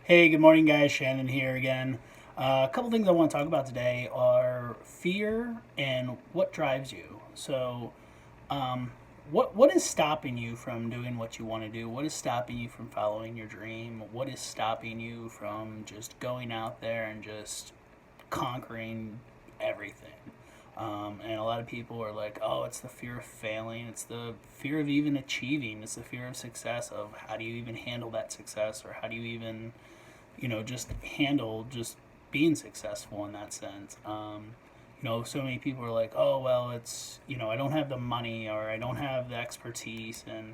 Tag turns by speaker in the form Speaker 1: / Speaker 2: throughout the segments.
Speaker 1: Hey, good morning, guys. Shannon here again. A couple things I want to talk about today are fear and what drives you. Um, what is stopping you from doing what you want to do? What is stopping you from following your dream? What is stopping you from just going out there and just conquering everything? And a lot of people are like, oh, it's the fear of failing. It's the fear of even achieving. It's the fear of success, of how do you even handle that success, or how do you even just handle just being successful in that sense. So many people are like, oh, well, it's, I don't have the money or I don't have the expertise. And,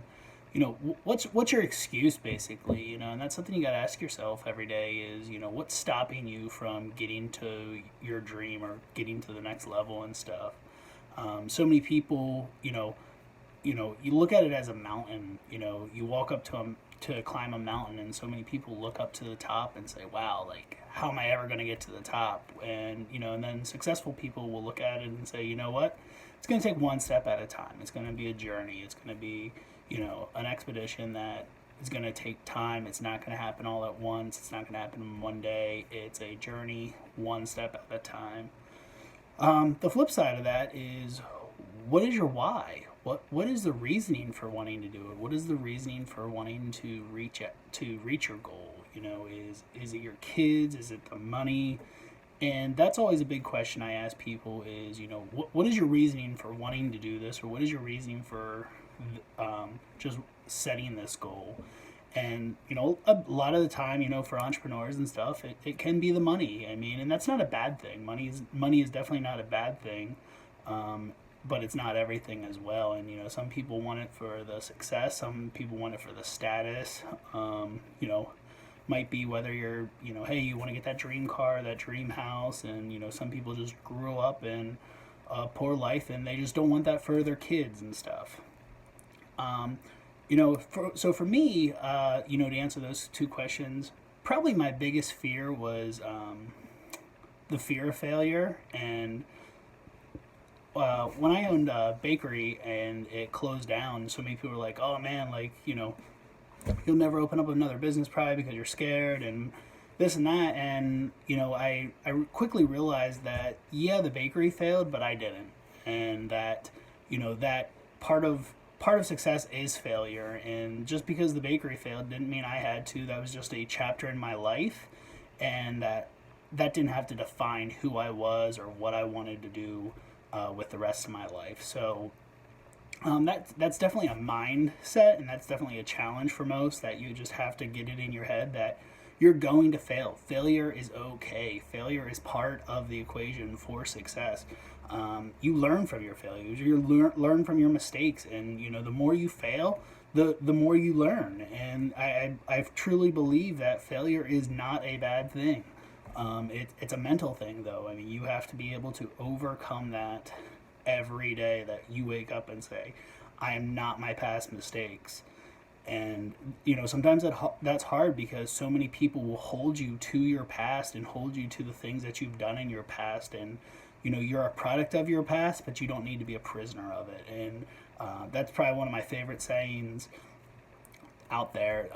Speaker 1: what's your excuse basically, and that's something you got to ask yourself every day is, what's stopping you from getting to your dream or getting to the next level and stuff. So many people, you look at it as a mountain. You walk up to climb a mountain, and so many people look up to the top and say, "Wow, like how am I ever going to get to the top?" And then successful people will look at it and say, "You know what? It's going to take one step at a time. It's going to be a journey. It's going to be, an expedition that is going to take time. It's not going to happen all at once. It's not going to happen in one day. It's a journey, one step at a time." The flip side of that is, what is your why? What is the reasoning for wanting to do it? What is the reasoning for wanting to reach your goal? Is it your kids? Is it the money? And that's always a big question I ask people is, what is your reasoning for wanting to do this, or what is your reasoning for just setting this goal? And a lot of the time, for entrepreneurs and stuff, it can be the money. I mean, and that's not a bad thing. Money is definitely not a bad thing. But it's not everything as well. And some people want it for the success, some people want it for the status. Might be whether you're, hey, you want to get that dream car, that dream house, and some people just grew up in a poor life and they just don't want that for their kids and stuff. um, so for me, to answer those two questions, probably my biggest fear was the fear of failure. And when I owned a bakery and it closed down, so many people were like, "Oh man, like you'll never open up another business probably because you're scared and this and that." And I quickly realized that yeah, the bakery failed, but I didn't, and that that part of part of success is failure. And just because the bakery failed didn't mean I had to. That was just a chapter in my life, and that didn't have to define who I was or what I wanted to do with the rest of my life. So that's definitely a mindset, and that's definitely a challenge for most. That you just have to get it in your head that you're going to fail. Failure is okay. Failure is part of the equation for success. You learn from your failures. You learn from your mistakes, and the more you fail, the more you learn. And I truly believe that failure is not a bad thing. It's a mental thing, though. I mean, you have to be able to overcome that every day, that you wake up and say, I am not my past mistakes. And sometimes that's hard because so many people will hold you to your past and hold you to the things that you've done in your past. And you're a product of your past, but you don't need to be a prisoner of it. And that's probably one of my favorite sayings out there.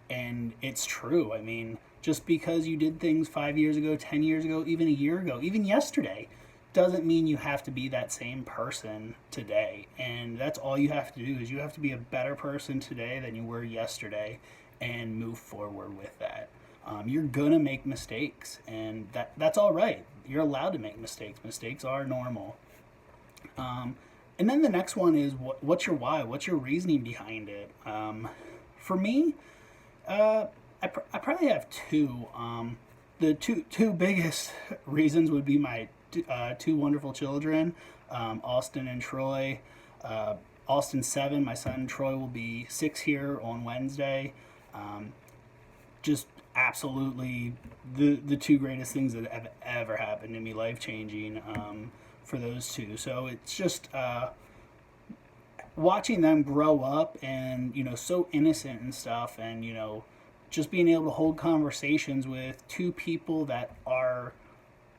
Speaker 1: And it's true. I mean, just because you did things 5 years ago, 10 years ago, even a year ago, even yesterday, doesn't mean you have to be that same person today. And that's all you have to do is you have to be a better person today than you were yesterday, and move forward with that. You're gonna make mistakes, and that's all right. You're allowed to make mistakes. Mistakes are normal. And then the next one is what's your why? What's your reasoning behind it? For me, I probably have two. The two biggest reasons would be my two wonderful children, Austin and Troy. Austin's 7. My son Troy will be 6 here on Wednesday. Just absolutely the two greatest things that have ever happened to me, life changing, for those two. So it's just watching them grow up and so innocent and stuff, and just being able to hold conversations with two people that are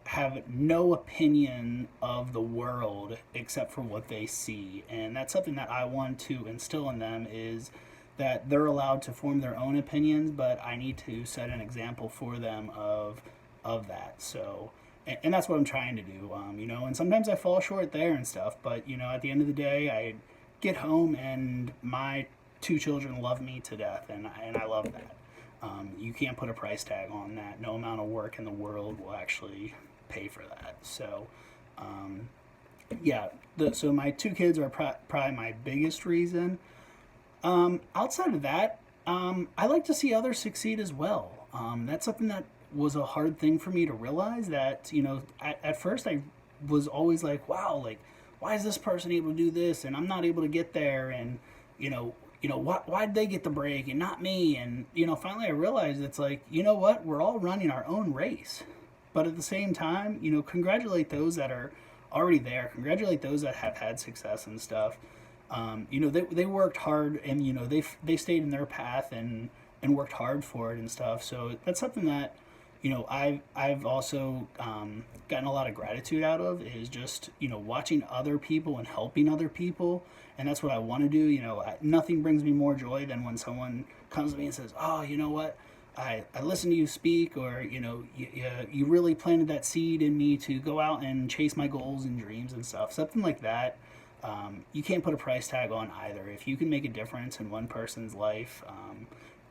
Speaker 1: have no opinion of the world except for what they see. And that's something that I want to instill in them is that they're allowed to form their own opinions, but I need to set an example for them of that. So, and that's what I'm trying to do. And sometimes I fall short there and stuff, but at the end of the day, I get home and my two children love me to death, and I love that. You can't put a price tag on that. No amount of work in the world will actually pay for that. So, yeah. So my two kids are probably my biggest reason. Outside of that, I like to see others succeed as well. That's something that was a hard thing for me to realize. That at first I was always like, wow, like why is this person able to do this and I'm not able to get there, and why did they get the break and not me? And finally I realized it's like, what, we're all running our own race, but at the same time, congratulate those that are already there. Congratulate those that have had success and stuff. They worked hard, and they stayed in their path and worked hard for it and stuff. So that's something that I've also gotten a lot of gratitude out of, is just watching other people and helping other people, and that's what I want to do. Nothing brings me more joy than when someone comes to me and says, "Oh, you know what? I listened to you speak, or you really planted that seed in me to go out and chase my goals and dreams and stuff." Something like that. You can't put a price tag on either. If you can make a difference in one person's life,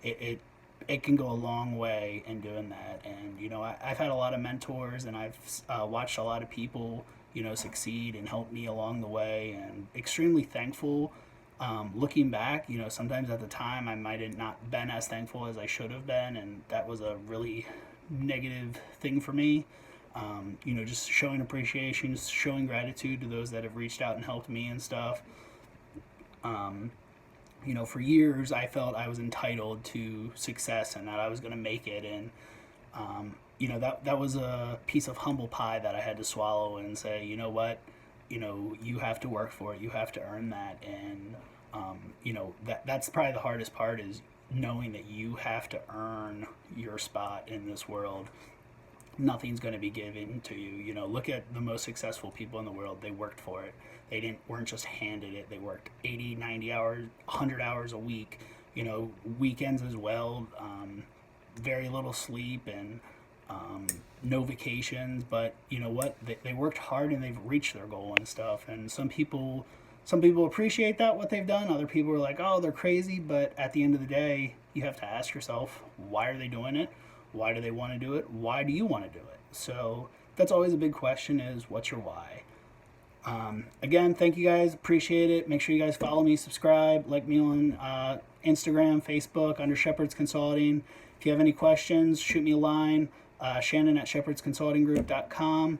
Speaker 1: it can go a long way in doing that. And I've had a lot of mentors, and I've watched a lot of people succeed and help me along the way, and extremely thankful. Looking back, sometimes at the time I might have not been as thankful as I should have been, and that was a really negative thing for me. Just showing appreciation, showing gratitude to those that have reached out and helped me and stuff. For years I felt I was entitled to success and that I was going to make it, and that was a piece of humble pie that I had to swallow and say, you know what, you have to work for it, you have to earn that, and that's probably the hardest part, is knowing that you have to earn your spot in this world. Nothing's going to be given to you. Look at the most successful people in the world. They worked for it. They weren't just handed it. They worked 80, 90 hours, 100 hours a week, weekends as well, very little sleep, and no vacations. But you know what? They worked hard and they've reached their goal and stuff. And some people appreciate that, what they've done. Other people are like, oh, they're crazy. But at the end of the day, you have to ask yourself, why are they doing it? Why do they want to do it? Why do you want to do it? So that's always a big question, is what's your why? Again, thank you guys. Appreciate it. Make sure you guys follow me, subscribe, like me on Instagram, Facebook, under Shepherds Consulting. If you have any questions, shoot me a line, Shannon at shepherdsconsultinggroup.com.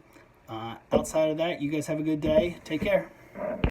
Speaker 1: Outside of that, you guys have a good day. Take care.